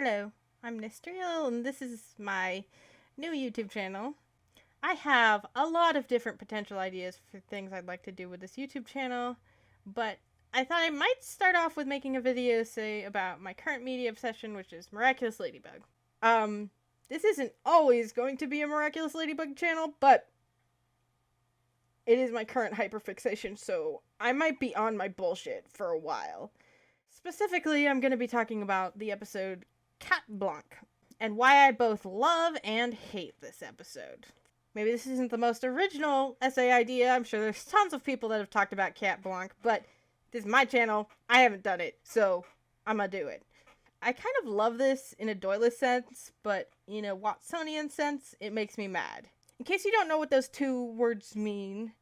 Hello, I'm Nistriel, and this is my new YouTube channel. I have a lot of different potential ideas for things I'd like to do with this YouTube channel, but I thought I might start off with making a video, say, about my current media obsession, which is Miraculous Ladybug. This isn't always going to be a Miraculous Ladybug channel, but it is my current hyperfixation, so I might be on my bullshit for a while. Specifically, I'm going to be talking about the episode Cat Blanc, and why I both love and hate this episode. Maybe this isn't the most original essay idea. I'm sure there's tons of people that have talked about Cat Blanc, but this is my channel. I haven't done it, so I'm gonna do it. I kind of love this in a doyless sense, but in a Watsonian sense, it makes me mad. In case you don't know what those two words mean,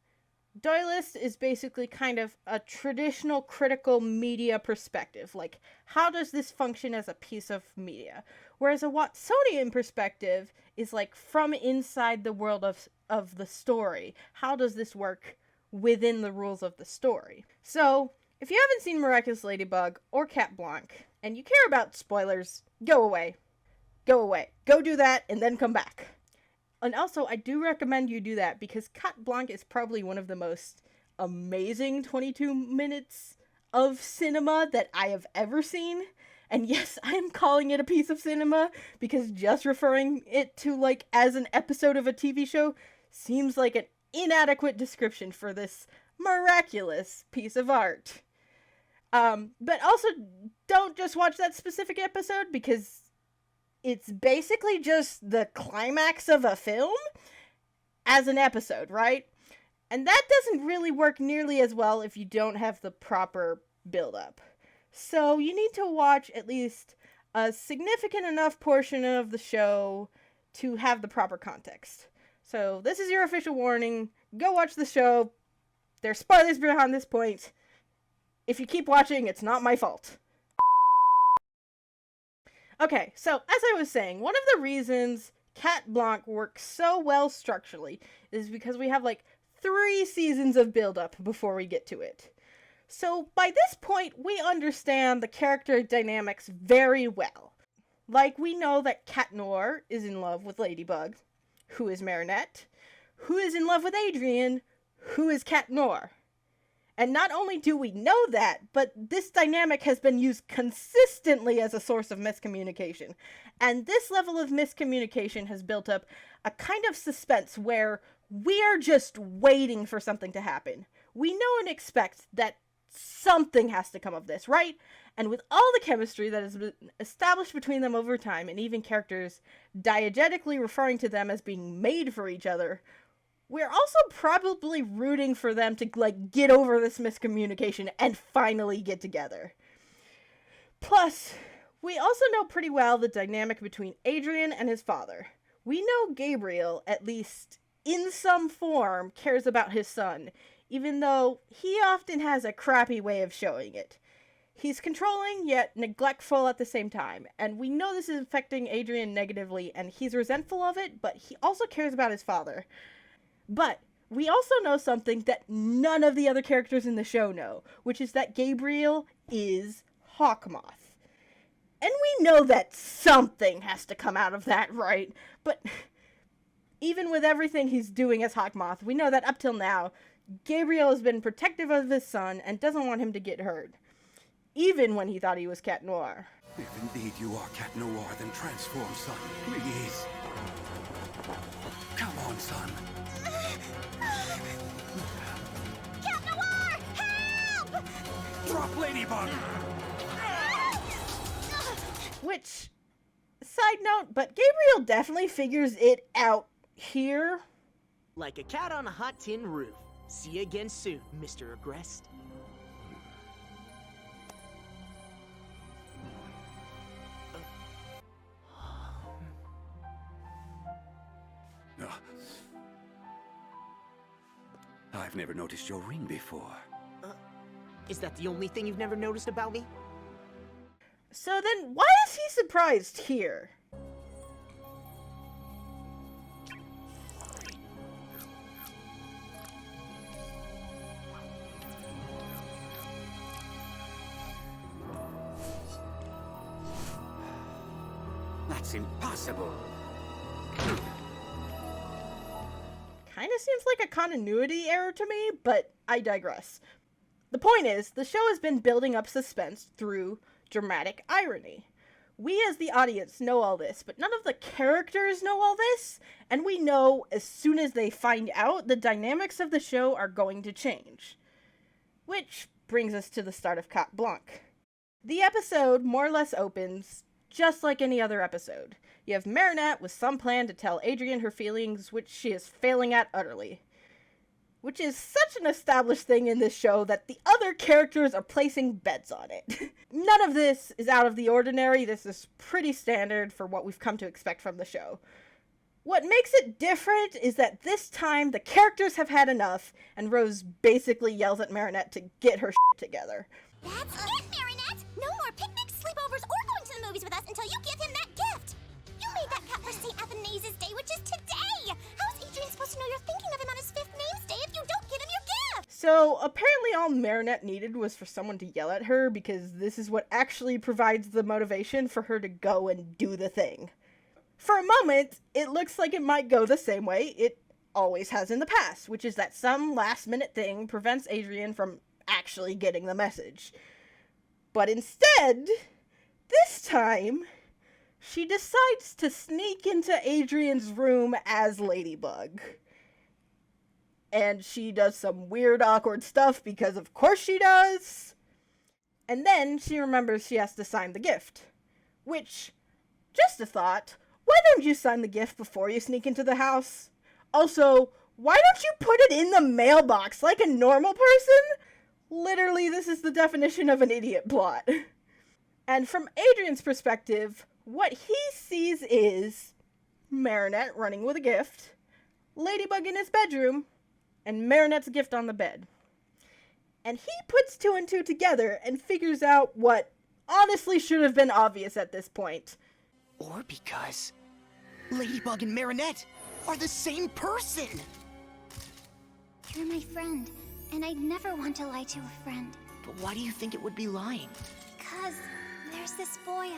doyless is basically kind of a traditional critical media perspective. Like, how does this function as a piece of media? Whereas a Watsonian perspective is like from inside the world of the story. How does this work within the rules of the story? So, if you haven't seen Miraculous Ladybug or Cat Blanc, and you care about spoilers, go away. Go away. Go do that and then come back. And also, I do recommend you do that because Cat Blanc is probably one of the most amazing 22 minutes of cinema that I have ever seen. And yes, I am calling it a piece of cinema because just referring it to, like, as an episode of a TV show seems like an inadequate description for this miraculous piece of art. But also, don't just watch that specific episode because it's basically just the climax of a film as an episode, right? And that doesn't really work nearly as well if you don't have the proper build-up. So you need to watch at least a significant enough portion of the show to have the proper context. So this is your official warning. Go watch the show. There's spoilers behind this point. If you keep watching, it's not my fault. Okay, so as I was saying, one of the reasons Cat Blanc works so well structurally is because we have like 3 seasons of build-up before we get to it. So by this point, we understand the character dynamics very well. Like, we know that Cat Noir is in love with Ladybug, who is Marinette, who is in love with Adrien, who is Cat Noir. And not only do we know that, but this dynamic has been used consistently as a source of miscommunication. And this level of miscommunication has built up a kind of suspense where we are just waiting for something to happen. We know and expect that something has to come of this, right? And with all the chemistry that has been established between them over time, and even characters diegetically referring to them as being made for each other, we're also probably rooting for them to, like, get over this miscommunication and finally get together. Plus, we also know pretty well the dynamic between Adrien and his father. We know Gabriel, at least in some form, cares about his son, even though he often has a crappy way of showing it. He's controlling, yet neglectful at the same time, and we know this is affecting Adrien negatively, and he's resentful of it, but he also cares about his father. But we also know something that none of the other characters in the show know, which is that Gabriel is Hawkmoth. And we know that something has to come out of that, right? But even with everything he's doing as Hawkmoth, we know that up till now, Gabriel has been protective of his son and doesn't want him to get hurt. Even when he thought he was Cat Noir. If indeed you are Cat Noir, then transform, son. Please. Come on, son. Cat Noir! Help! Drop Ladybug! Which, side note, but Gabriel definitely figures it out here. Like a cat on a hot tin roof. See you again soon, Mr. Agrest. I've never noticed your ring before. Is that the only thing you've never noticed about me? So then, why is he surprised here? That's impossible. Kinda seems like a continuity error to me, but I digress. The point is, the show has been building up suspense through dramatic irony. We as the audience know all this, but none of the characters know all this, and we know as soon as they find out, the dynamics of the show are going to change. Which brings us to the start of Cat Blanc. The episode more or less opens just like any other episode. You have Marinette with some plan to tell Adrienne her feelings, which she is failing at utterly. Which is such an established thing in this show that the other characters are placing bets on it. None of this is out of the ordinary. This is pretty standard for what we've come to expect from the show. What makes it different is that this time the characters have had enough, and Rose basically yells at Marinette to get her shit together. That's it, Marinette! No more picnics, sleepovers, or going to the movies with us until you give him that gift! You made that cat for St. Athanasius Day, which is today! How's Adrian supposed to know you're thinking of him on his 5th name's day if you don't give him your gift? So, apparently all Marinette needed was for someone to yell at her, because this is what actually provides the motivation for her to go and do the thing. For a moment, it looks like it might go the same way it always has in the past, which is that some last-minute thing prevents Adrian from actually getting the message. But instead, this time, she decides to sneak into Adrian's room as Ladybug. And she does some weird, awkward stuff because of course she does. And then she remembers she has to sign the gift. Which, just a thought, why don't you sign the gift before you sneak into the house? Also, why don't you put it in the mailbox like a normal person? Literally, this is the definition of an idiot plot. And from Adrian's perspective, what he sees is Marinette running with a gift, Ladybug in his bedroom, and Marinette's gift on the bed. And he puts 2 and 2 together and figures out what honestly should have been obvious at this point. Or because Ladybug and Marinette are the same person! You're my friend, and I'd never want to lie to a friend. But why do you think it would be lying? Because there's this boy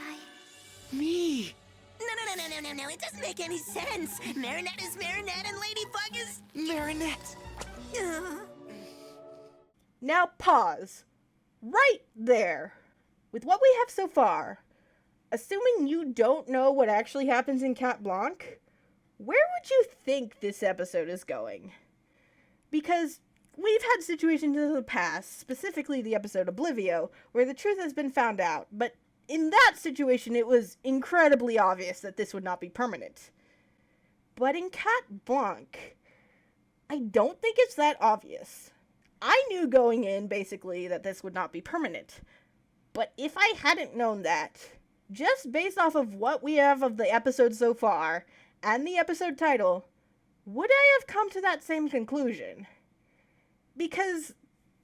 Me! No, it doesn't make any sense. Marinette is Marinette and Ladybug is... Marinette! Now pause. Right there. With what we have so far, assuming you don't know what actually happens in Cat Blanc, where would you think this episode is going? Because we've had situations in the past, specifically the episode Oblivio, where the truth has been found out, but in that situation it was incredibly obvious that this would not be permanent. But in Cat Blanc, I don't think it's that obvious. I knew going in, basically, that this would not be permanent. But if I hadn't known that, just based off of what we have of the episode so far, and the episode title, would I have come to that same conclusion? Because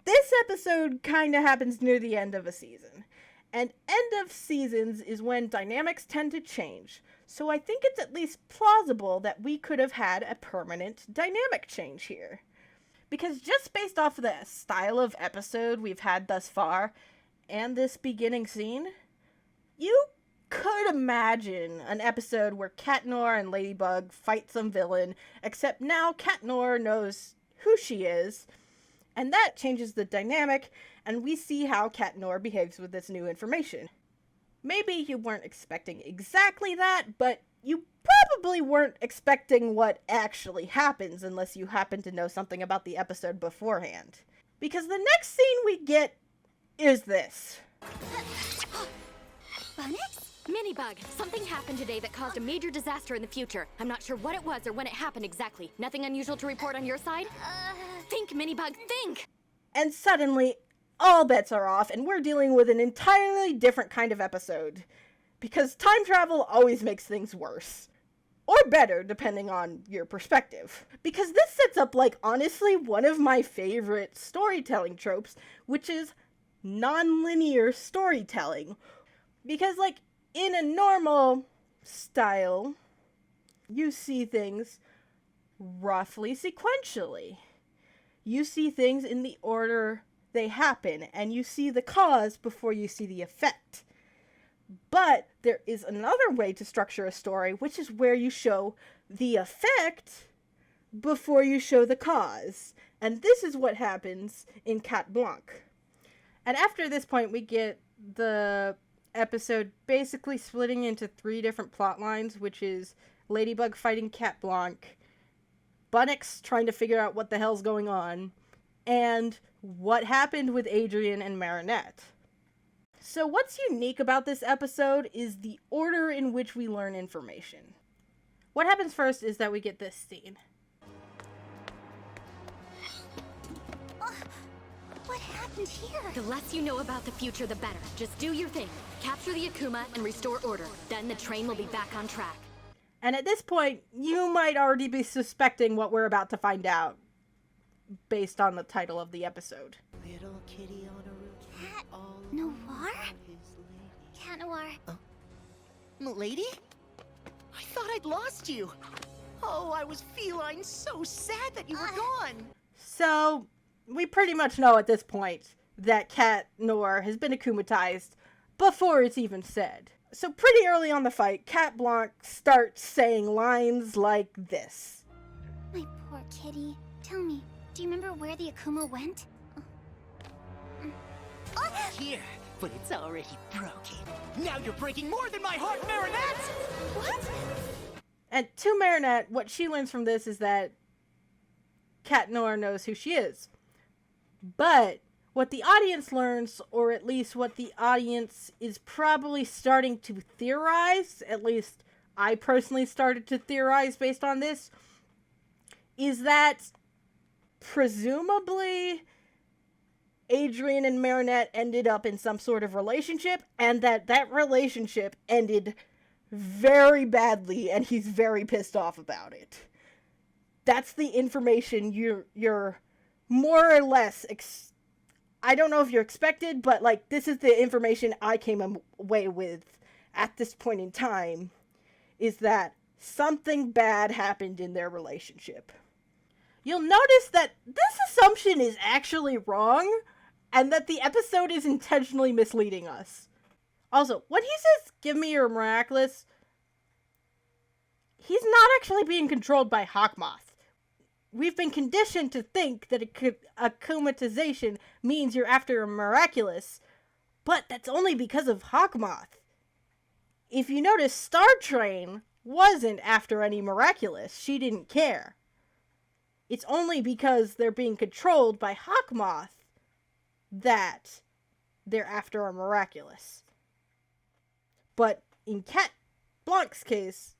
this episode kinda happens near the end of a season. And end of seasons is when dynamics tend to change. So I think it's at least plausible that we could have had a permanent dynamic change here. Because just based off of the style of episode we've had thus far, and this beginning scene, you could imagine an episode where Cat Noir and Ladybug fight some villain, except now Cat Noir knows who she is, and that changes the dynamic, and we see how Cat Noir behaves with this new information. Maybe you weren't expecting exactly that, but you probably weren't expecting what actually happens unless you happen to know something about the episode beforehand. Because the next scene we get is this. Bonix? Minibug, something happened today that caused a major disaster in the future. I'm not sure what it was or when it happened exactly. Nothing unusual to report on your side? Think, Minibug, think! And suddenly, all bets are off, and we're dealing with an entirely different kind of episode. Because time travel always makes things worse. Or better, depending on your perspective. Because this sets up, honestly, one of my favorite storytelling tropes, which is non-linear storytelling. Because, in a normal style, you see things roughly sequentially. You see things in the order they happen, and you see the cause before you see the effect. But there is another way to structure a story, which is where you show the effect before you show the cause. And this is what happens in Cat Blanc. And after this point, we get the episode basically splitting into 3 different plot lines, which is Ladybug fighting Cat Blanc, Bunnix trying to figure out what the hell's going on, and what happened with Adrien and Marinette. So what's unique about this episode is the order in which we learn information. What happens first is that we get this scene. What happened here? The less you know about the future, the better. Just do your thing. Capture the Akuma and restore order. Then the train will be back on track. And at this point, you might already be suspecting what we're about to find out based on the title of the episode. Little kitty on a roof. Cat all Noir? his lady. Cat Noir. Milady? I thought I'd lost you. Oh, I was feline so sad that you were gone. So, we pretty much know at this point that Cat Noir has been akumatized before it's even said. So pretty early on the fight, Cat Blanc starts saying lines like this. My poor kitty. Tell me, do you remember where the Akuma went? Here, but it's already broken. Now you're breaking more than my heart, Marinette! What? And to Marinette, what she learns from this is that Cat Noir knows who she is. But what the audience learns, or at least what the audience is probably starting to theorize, at least I personally started to theorize based on this, is that presumably Adrien and Marinette ended up in some sort of relationship, and that relationship ended very badly, and he's very pissed off about it. That's the information you're more or less I don't know if you're expected, but like this is the information I came away with at this point in time, is that something bad happened in their relationship. You'll notice that this assumption is actually wrong, and that the episode is intentionally misleading us. Also, when he says, "Give me your Miraculous," he's not actually being controlled by Hawkmoth. We've been conditioned to think that akumatization means you're after a Miraculous, but that's only because of Hawkmoth. If you notice, Star Train wasn't after any Miraculous. She didn't care. It's only because they're being controlled by Hawkmoth that they're after a Miraculous. But in Cat Blanc's case,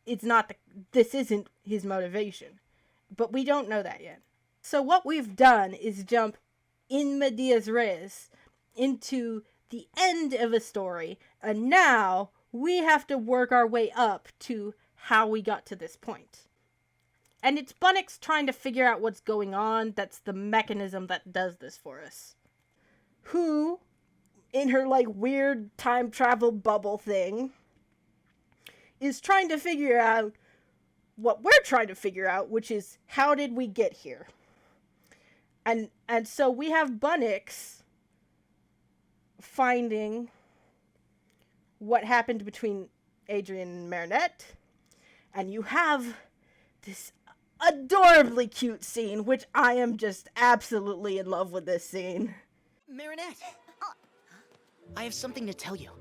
it's not this isn't his motivation. But we don't know that yet. So what we've done is jump in medias res into the end of a story, and now we have to work our way up to how we got to this point. And it's Bunnix trying to figure out what's going on that's the mechanism that does this for us. Who, in her like weird time travel bubble thing, is trying to figure out what we're trying to figure out, which is how did we get here? And so we have Bunnix finding what happened between Adrien and Marinette, and you have this adorably cute scene, which I am just absolutely in love with this scene. Marinette, I have something to tell you.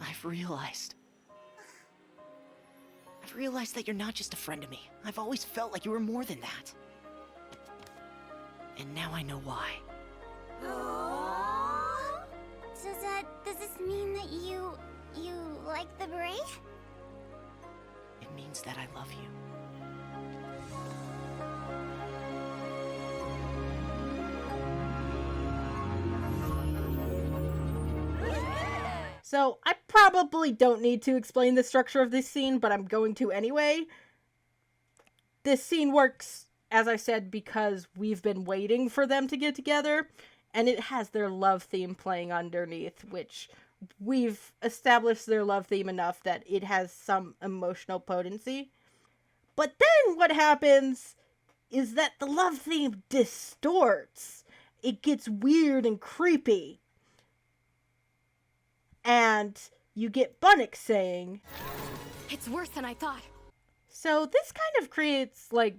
I've realized that you're not just a friend to me. I've always felt like you were more than that. And now I know why. Does this mean that you like the beret? It means that I love you. So, I probably don't need to explain the structure of this scene, but I'm going to anyway. This scene works, as I said, because we've been waiting for them to get together, and it has their love theme playing underneath, which we've established their love theme enough that it has some emotional potency. But then what happens is that the love theme distorts, it gets weird and creepy. And you get Blanc saying, It's worse than I thought. so this kind of creates, like,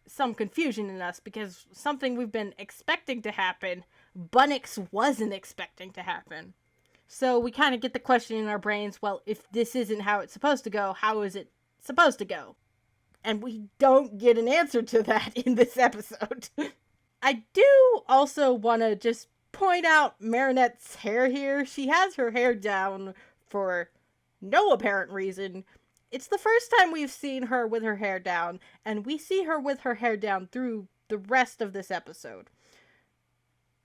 some confusion in us, because something we've been expecting to happen, Blanc wasn't expecting to happen. So we kind of get the question in our brains, well, if this isn't how it's supposed to go, how is it supposed to go? And we don't get an answer to that in this episode. I do also want to just point out Marinette's hair here. She has her hair down for no apparent reason. It's the first time we've seen her with her hair down, and we see her with her hair down through the rest of this episode.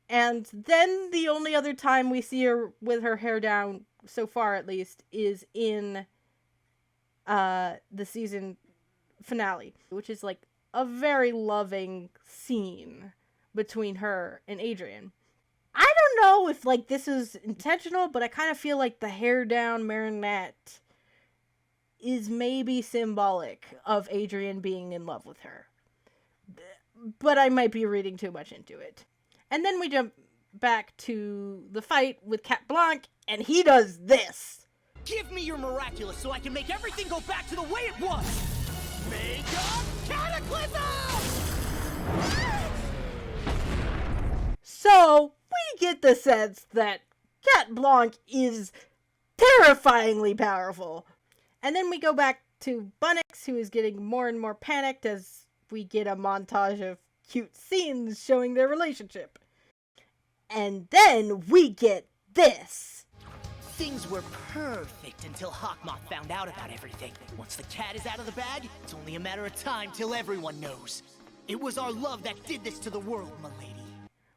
And then the only other time we see her with her hair down, so far at least, is in the season finale, which is like a very loving scene between her and Adrien. I don't know if like this is intentional, but I kind of feel like the hair down Marinette is maybe symbolic of Adrien being in love with her. But I might be reading too much into it. And then we jump back to the fight with Cat Blanc, and he does this. Give me your Miraculous so I can make everything go back to the way it was! Mega Cataclysm! So, we get the sense that Cat Blanc is terrifyingly powerful. And then we go back to Blanc, who is getting more and more panicked as we get a montage of cute scenes showing their relationship. And then we get this. Things were perfect until Hawkmoth found out about everything. Once the cat is out of the bag, it's only a matter of time till everyone knows. It was our love that did this to the world, m'lady.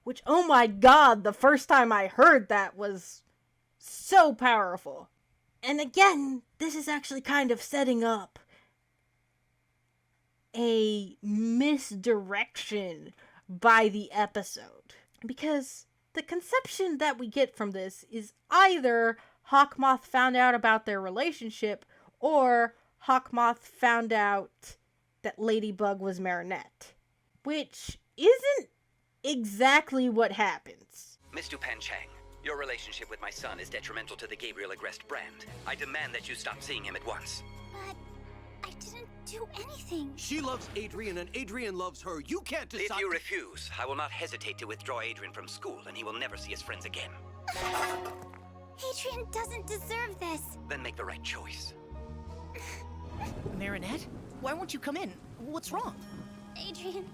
Which, oh my god, the first time I heard that was so powerful. And again, this is actually kind of setting up a misdirection by the episode. Because the conception that we get from this is either Hawkmoth found out about their relationship, or Hawkmoth found out that Ladybug was Marinette. Which isn't exactly what happens. Miss Dupan Chang, your relationship with my son is detrimental to the Gabriel Agreste brand. I demand that you stop seeing him at once. But I didn't do anything. She loves Adrien and Adrien loves her. You can't decide. If you refuse, I will not hesitate to withdraw Adrien from school, and he will never see his friends again. Adrien doesn't deserve this. Then make the right choice. Marinette? Why won't you come in? What's wrong? Adrien,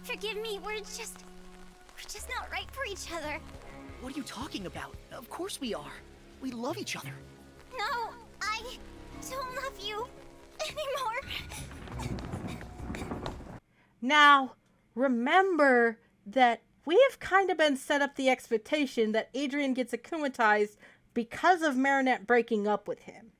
forgive me, we're just not right for each other. What are you talking about? Of course we are. We love each other. No, I don't love you anymore. Now, remember that we have kind of been set up the expectation that Adrien gets akumatized because of Marinette breaking up with him.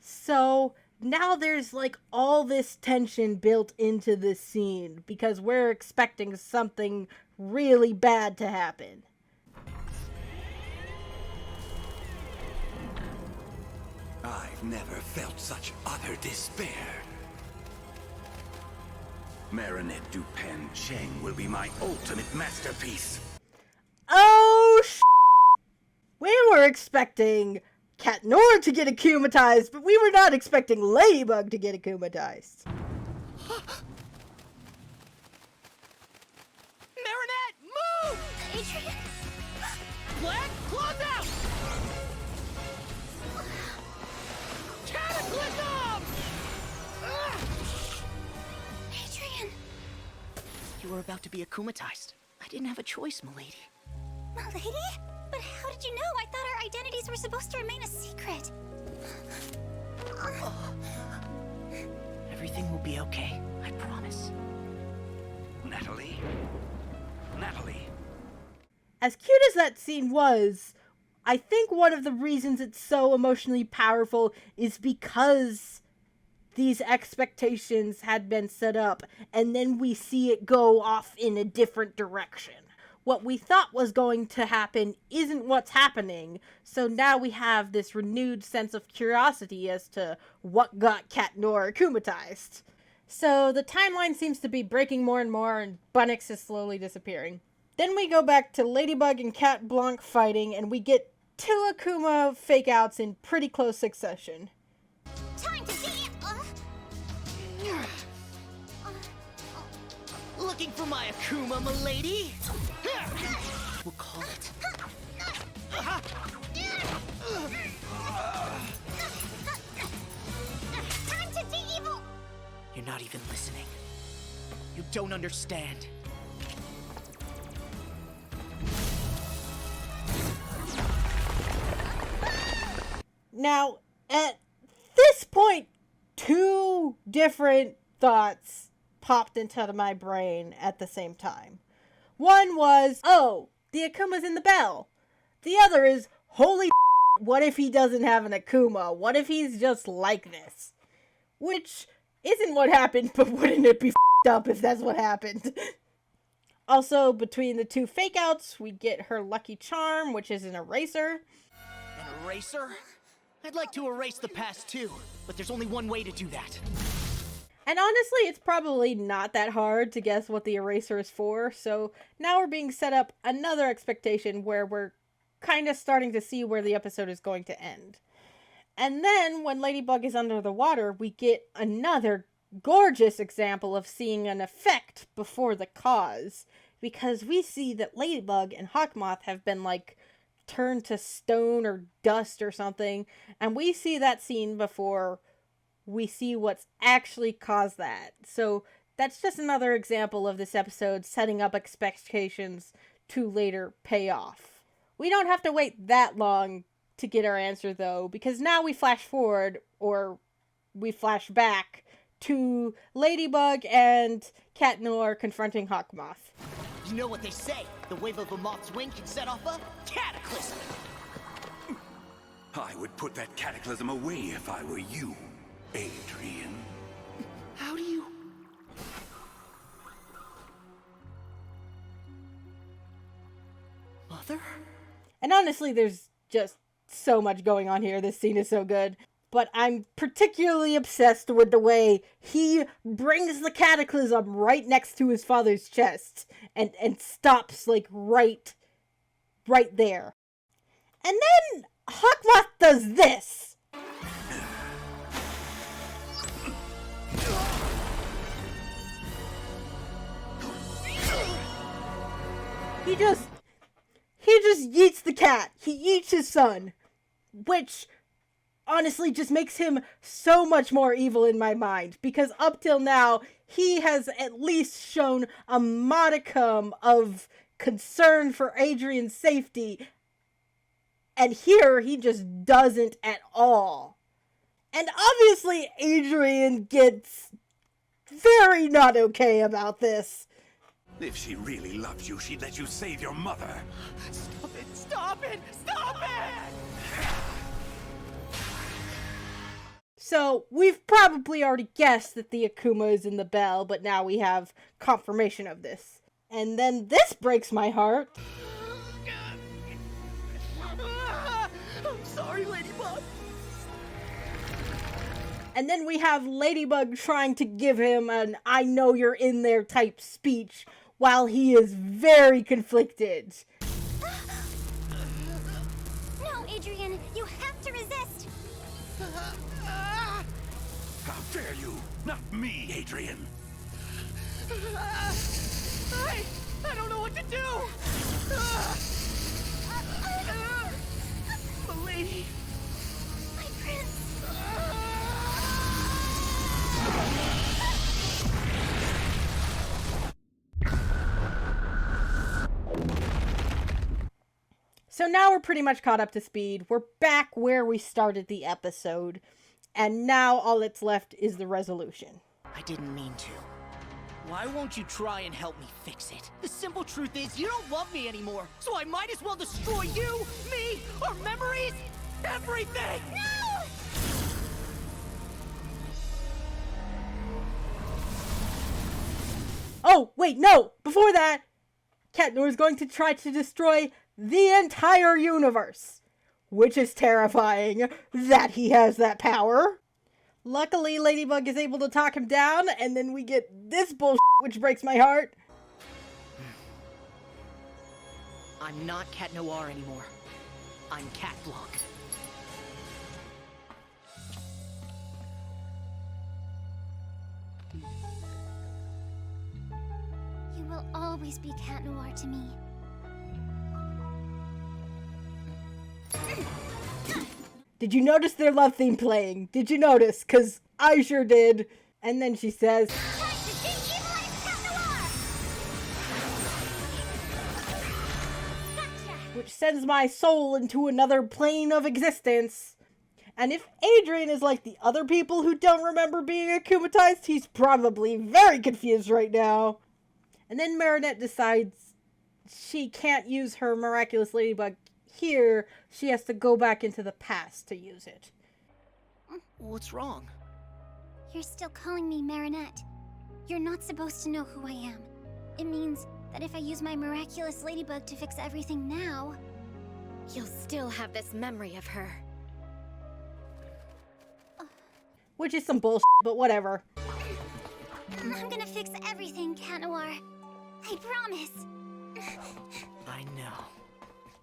So now there's like all this tension built into this scene because we're expecting something really bad to happen. I've never felt such utter despair. Marinette Dupan Cheng will be my ultimate masterpiece. Oh, we were expecting Cat Noir to get akumatized, but we were not expecting Ladybug to get akumatized. Marinette, move! Adrien, Blanc, close out! Cataclysm! Adrien. You were about to be akumatized. I didn't have a choice, m'lady. M'lady? But how did you know? I thought our identities were supposed to remain a secret. Everything will be okay. I promise. Natalie? Natalie? As cute as that scene was, I think one of the reasons it's so emotionally powerful is because these expectations had been set up, and then we see it go off in a different direction. What we thought was going to happen isn't what's happening, so now we have this renewed sense of curiosity as to what got Cat Noir akumatized. So the timeline seems to be breaking more and more, and Bunnix is slowly disappearing. Then we go back to Ladybug and Cat Blanc fighting, and we get 2 Akuma fake-outs in pretty close succession. Time to see it. Looking for my Akuma, milady? We'll call it. Time to de-evil. You're not even listening. You don't understand. Now, at this point, 2 different thoughts popped into my brain at the same time. One was, oh, the Akuma's in the bell. The other is, holy what if he doesn't have an Akuma? What if he's just like this? Which isn't what happened, but wouldn't it be up if that's what happened? Also, between the 2 fake-outs, we get her lucky charm, which is an eraser. An eraser? I'd like to erase the past too, but there's only one way to do that. And honestly, it's probably not that hard to guess what the eraser is for, so now we're being set up another expectation where we're kind of starting to see where the episode is going to end. And then, when Ladybug is under the water, we get another gorgeous example of seeing an effect before the cause, because we see that Ladybug and Hawkmoth have been, like, turned to stone or dust or something, and we see that scene before we see what's actually caused that. So that's just another example of this episode setting up expectations to later pay off. We don't have to wait that long to get our answer though, because now we flash forward, or we flash back, to Ladybug and Cat Noir confronting Hawkmoth. You know what they say, the wave of a moth's wing can set off a cataclysm. I would put that cataclysm away if I were you, Adrian. How do you... Mother? And honestly, there's just so much going on here. This scene is so good. But I'm particularly obsessed with the way he brings the cataclysm right next to his father's chest and stops, like, right there. And then Hawkmoth does this. He just yeets the cat. He yeets his son, which honestly just makes him so much more evil in my mind, because up till now, he has at least shown a modicum of concern for Adrian's safety, and here he just doesn't at all. And obviously Adrian gets very not okay about this. If she really loves you, she'd let you save your mother. Stop it! Stop it! Stop it! So, we've probably already guessed that the Akuma is in the bell, but now we have confirmation of this. And then this breaks my heart. I'm sorry, Ladybug. And then we have Ladybug trying to give him an "I know you're in there" type speech, while he is very conflicted. No, Adrian, you have to resist. How dare you? Not me, Adrian. I don't know what to do. The lady. My prince. So now we're pretty much caught up to speed. We're back where we started the episode. And now all that's left is the resolution. I didn't mean to. Why won't you try and help me fix it? The simple truth is, you don't love me anymore, so I might as well destroy you, me, our memories, everything! No! Oh, wait, no! Before that, Cat Noir is going to try to destroy the entire universe. Which is terrifying that he has that power. Luckily, Ladybug is able to talk him down, and then we get this bullshit, which breaks my heart. I'm not Cat Noir anymore. I'm Cat Blanc. You will always be Cat Noir to me. Did you notice their love theme playing? Did you notice? 'Cause I sure did. And then she says, Time to de-evilize Cat Noir! Gotcha! which sends my soul into another plane of existence. And if Adrian is like the other people who don't remember being akumatized, he's probably very confused right now. And then Marinette decides she can't use her Miraculous Ladybug here. She has to go back into the past to use it. What's wrong? You're still calling me Marinette. You're not supposed to know who I am. It means that if I use my Miraculous Ladybug to fix everything now... You'll still have this memory of her. Which is some bullshit, but whatever. I'm gonna fix everything, Cat Noir. I promise. I know.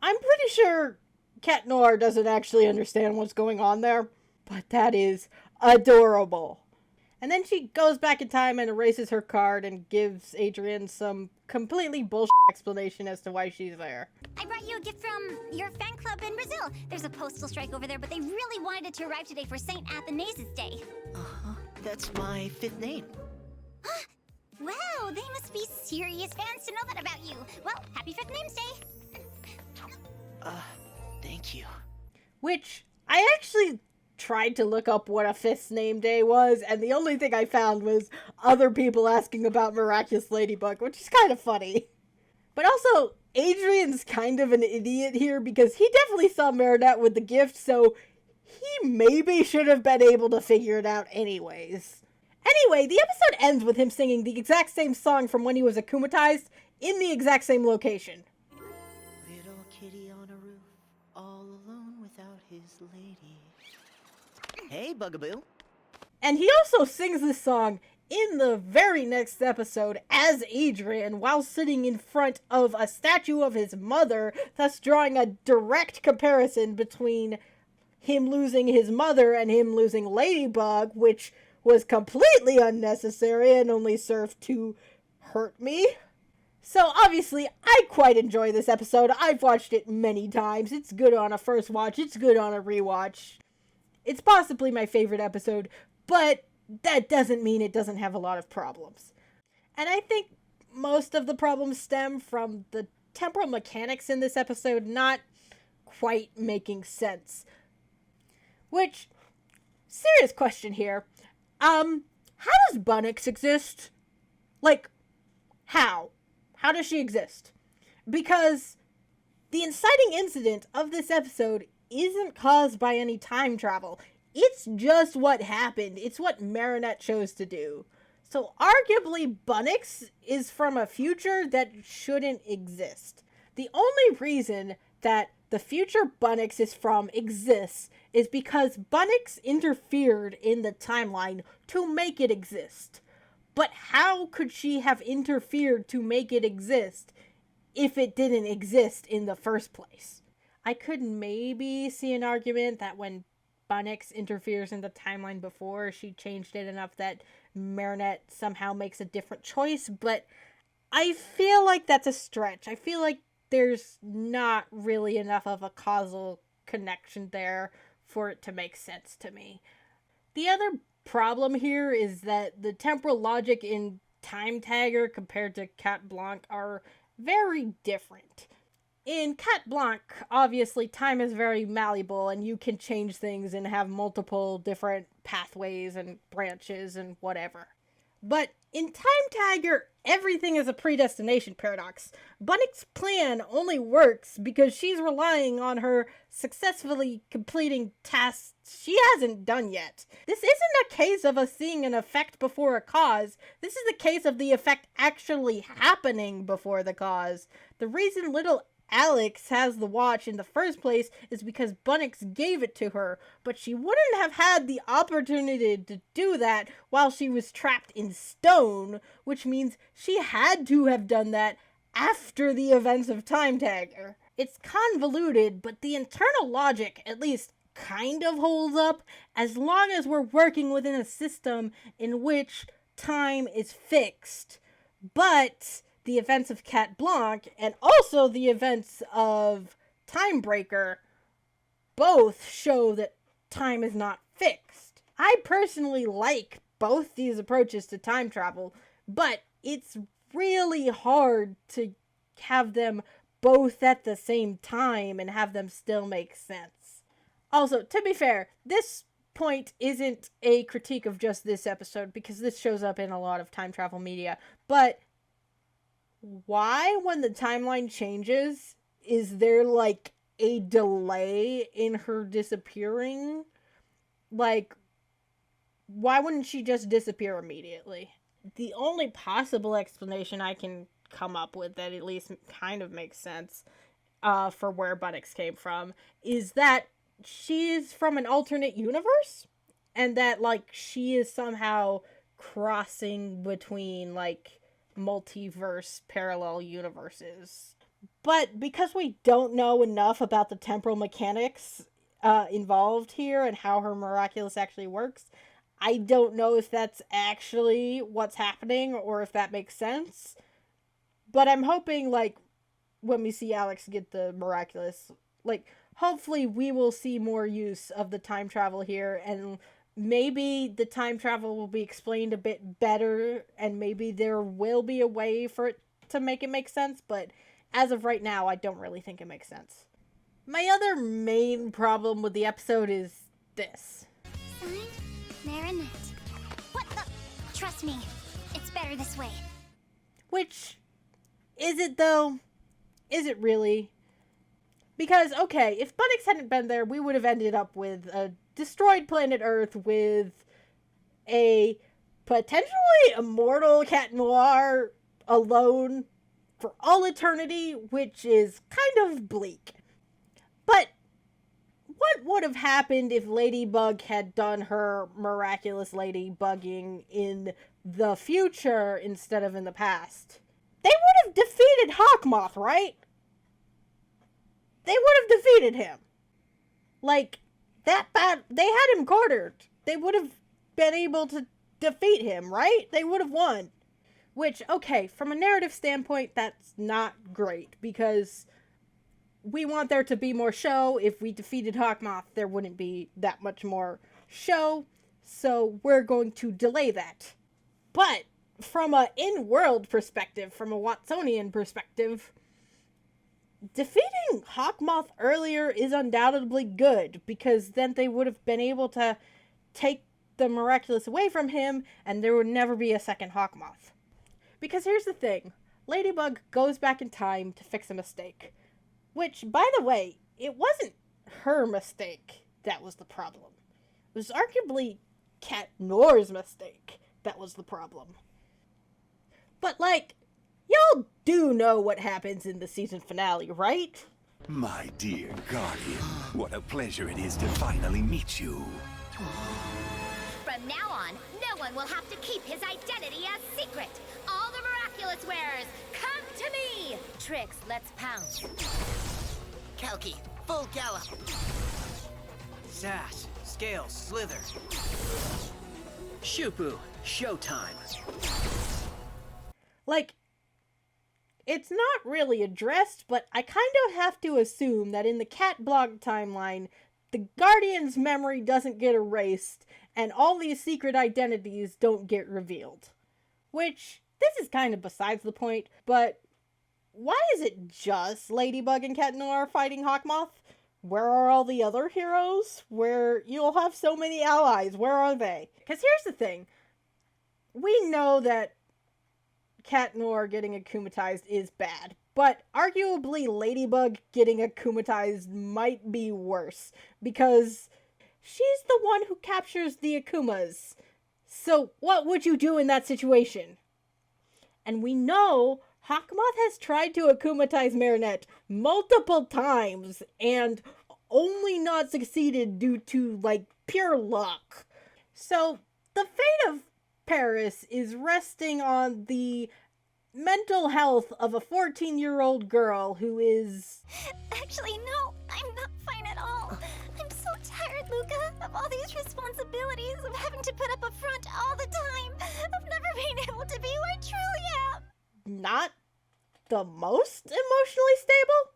I'm pretty sure Cat Noir doesn't actually understand what's going on there, but that is adorable. And then she goes back in time and erases her card and gives Adrian some completely bullshit explanation as to why she's there. I brought you a gift from your fan club in Brazil. There's a postal strike over there, but they really wanted it to arrive today for St. Athanasius Day. Uh-huh. That's my 5th name. Wow, they must be serious fans to know that about you. Well, happy 5th Names Day. Thank you. Which, I actually tried to look up what a 5th name day was, and the only thing I found was other people asking about Miraculous Ladybug, which is kind of funny. But also, Adrian's kind of an idiot here because he definitely saw Marinette with the gift, so he maybe should have been able to figure it out anyways. Anyway, the episode ends with him singing the exact same song from when he was akumatized in the exact same location. Little kitty on a roof, all alone without his lady. Hey, Bugaboo. And he also sings this song in the very next episode as Adrian while sitting in front of a statue of his mother, thus drawing a direct comparison between him losing his mother and him losing Ladybug, which was completely unnecessary and only served to hurt me. So obviously, I quite enjoy this episode. I've watched it many times. It's good on a first watch. It's good on a rewatch. It's possibly my favorite episode, but that doesn't mean it doesn't have a lot of problems. And I think most of the problems stem from the temporal mechanics in this episode not quite making sense. Which, serious question here. How does Blanc exist? Like, how? How does she exist? Because the inciting incident of this episode isn't caused by any time travel. It's just what happened. It's what Marinette chose to do. So arguably, Blanc is from a future that shouldn't exist. The only reason that the future Blanc is from exists is because Blanc interfered in the timeline to make it exist. But how could she have interfered to make it exist if it didn't exist in the first place? I could maybe see an argument that when Blanc interferes in the timeline before, she changed it enough that Marinette somehow makes a different choice, but I feel like that's a stretch. I feel like there's not really enough of a causal connection there for it to make sense to me. The other problem here is that the temporal logic in Time Tagger compared to Cat Blanc are very different. In Cat Blanc, obviously, time is very malleable and you can change things and have multiple different pathways and branches and whatever. But in Time Tagger, everything is a predestination paradox. Blanc's plan only works because she's relying on her successfully completing tasks she hasn't done yet. This isn't a case of us seeing an effect before a cause. This is a case of the effect actually happening before the cause. The reason little Alex has the watch in the first place is because Bunnix gave it to her, but she wouldn't have had the opportunity to do that while she was trapped in stone, which means she had to have done that after the events of Time Tagger. It's convoluted, but the internal logic, at least, kind of holds up as long as we're working within a system in which time is fixed. But the events of Cat Blanc and also the events of Timebreaker both show that time is not fixed. I personally like both these approaches to time travel, but it's really hard to have them both at the same time and have them still make sense. Also, to be fair, this point isn't a critique of just this episode because this shows up in a lot of time travel media, but why, when the timeline changes, is there, like, a delay in her disappearing? Like, why wouldn't she just disappear immediately? The only possible explanation I can come up with that at least kind of makes sense for where Bunnix came from is that she's from an alternate universe, and that, like, she is somehow crossing between, like, multiverse parallel universes. But because we don't know enough about the temporal mechanics involved here and how her Miraculous actually works, I don't know if that's actually what's happening or if that makes sense. But I'm hoping, like, when we see Alex get the Miraculous, like, hopefully we will see more use of the time travel here, and maybe the time travel will be explained a bit better, and maybe there will be a way for it to make it make sense, but as of right now, I don't really think it makes sense. My other main problem with the episode is this. Signed, Marinette. What the? Trust me, it's better this way. Which, is it though? Is it really? Because, okay, if Bunnix hadn't been there, we would have ended up with a destroyed planet Earth with a potentially immortal Cat Noir alone for all eternity, which is kind of bleak. But what would have happened if Ladybug had done her miraculous ladybugging in the future instead of in the past? They would have defeated Hawkmoth, right? They would have defeated him. Like, that bad. They had him cornered. They would have been able to defeat him, right? They would have won. Which, okay, from a narrative standpoint, that's not great, because we want there to be more show. If we defeated Hawkmoth, there wouldn't be that much more show, so we're going to delay that. But from a in-world perspective, from a Watsonian perspective, defeating Hawkmoth earlier is undoubtedly good, because then they would have been able to take the Miraculous away from him, and there would never be a second Hawkmoth. Because here's the thing, Ladybug goes back in time to fix a mistake. Which, by the way, it wasn't her mistake that was the problem. It was arguably Cat Noir's mistake that was the problem. But, like, y'all do know what happens in the season finale, right? My dear Guardian, what a pleasure it is to finally meet you. From now on, no one will have to keep his identity a secret. All the Miraculous wearers, come to me! Trix, let's pounce. Kalki, full gallop. Sass, Scales, Slither. Shupu, showtime. Like, it's not really addressed, but I kind of have to assume that in the Cat Blog timeline, the Guardian's memory doesn't get erased, and all these secret identities don't get revealed. Which, this is kind of besides the point, but why is it just Ladybug and Cat Noir fighting Hawkmoth? Where are all the other heroes? Where you'll have so many allies, where are they? Because here's the thing, we know that Cat Noir getting akumatized is bad, but arguably Ladybug getting akumatized might be worse, because she's the one who captures the Akumas. So what would you do in that situation? And we know Hawkmoth has tried to akumatize Marinette multiple times and only not succeeded due to, like, pure luck. So, the fate of Paris is resting on the mental health of a 14-year-old girl who is... Actually, no, I'm not fine at all. I'm so tired, Luca, of all these responsibilities, of having to put up a front all the time, of never being able to be who I truly am. not the most emotionally stable.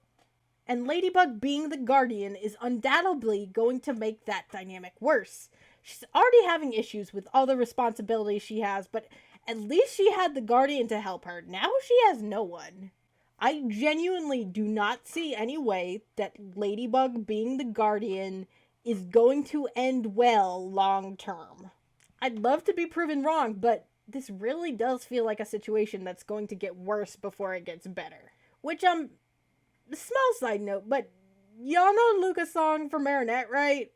And Ladybug being the guardian is undoubtedly going to make that dynamic worse. She's already having issues with all the responsibilities she has, but at least she had the guardian to help her. Now she has no one. I genuinely do not see any way that Ladybug being the guardian is going to end well long term. I'd love to be proven wrong, but this really does feel like a situation that's going to get worse before it gets better. Which, small side note, but y'all know Luca's song for Marinette, right?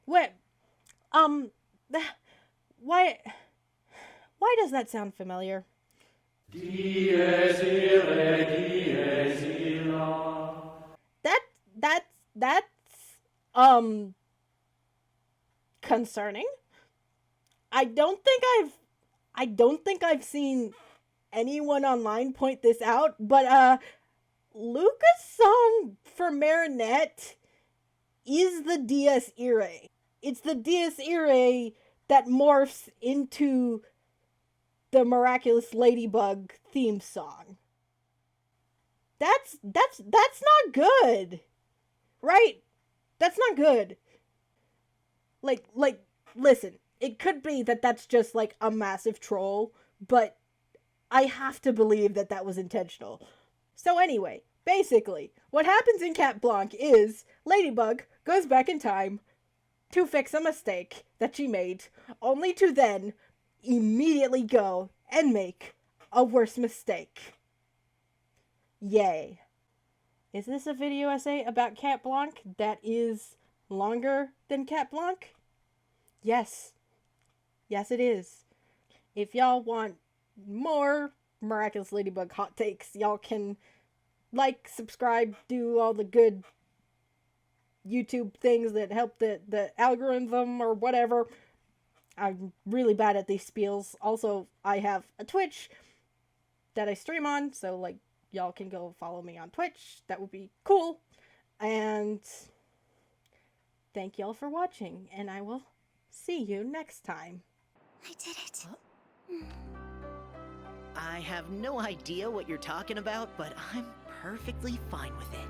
What? Why does that sound familiar? That's concerning. I don't think I've seen anyone online point this out, but Luca's song for Marinette is the Dies Irae. It's the Dies Irae that morphs into the Miraculous Ladybug theme song. That's not good. Right? That's not good. Like, listen, it could be that that's just, like, a massive troll, but I have to believe that that was intentional. So anyway, basically, what happens in Cat Blanc is Ladybug goes back in time to fix a mistake that she made, only to then immediately go and make a worse mistake. Yay. Is this a video essay about Cat Blanc that is longer than Cat Blanc? Yes. Yes, it is. If y'all want more Miraculous Ladybug hot takes, y'all can like, subscribe, do all the good YouTube things that help the algorithm or whatever. I'm really bad at these spiels. Also, I have a Twitch that I stream on, so, like, y'all can go follow me on Twitch. That would be cool. And thank y'all for watching, and I will see you next time. I did it. I have no idea what you're talking about, but I'm perfectly fine with it.